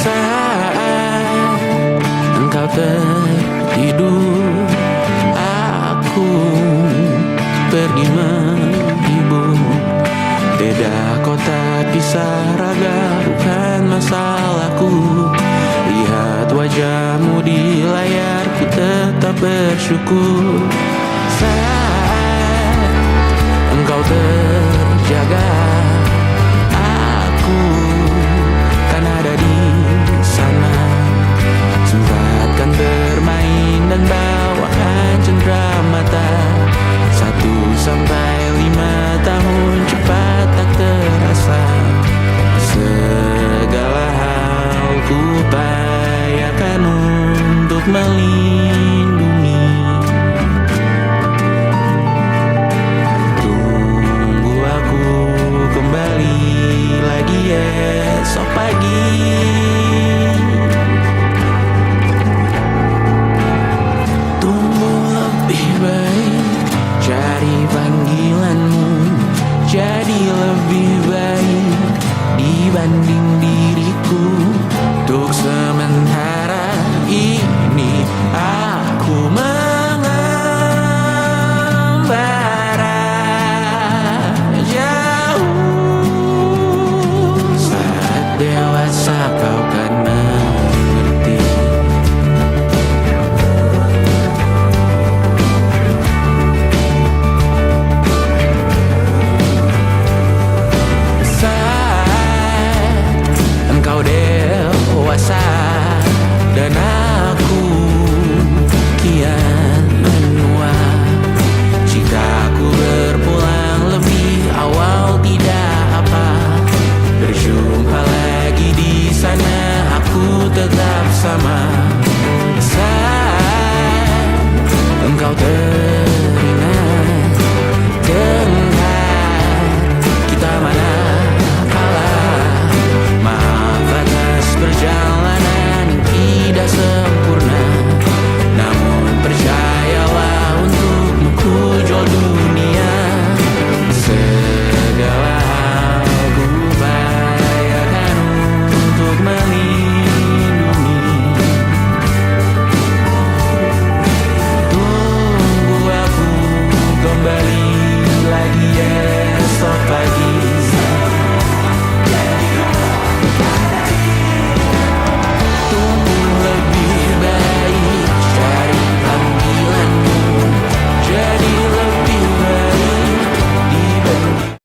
Saat engkau tertidur, aku pergi menghibur. Beda kota, pisah raga, bukan masalahku. Lihat wajahmu di layar, ku tetap bersyukur. Saat engkau terjaga, aku kan ada di sana. Sempatkan bermain dan bawakan cenderamata. 1-5 tahun cepat tak terasa. Segala hal ku upayakan untuk melindungi. Tunggu aku kembali lagi esok pagi. Tumbuh lebih baik, cari panggilanmu. Jadi lebih baik dibanding diriku. Untuk sementara ini aku mengembara jauh. Saat dewasa kau kan mengerti. Saat engkau dewasa dan aku kian menua. Jika aku berpulang lebih awal tidak apa. Berjumpa lagi di sana, aku tetap sama.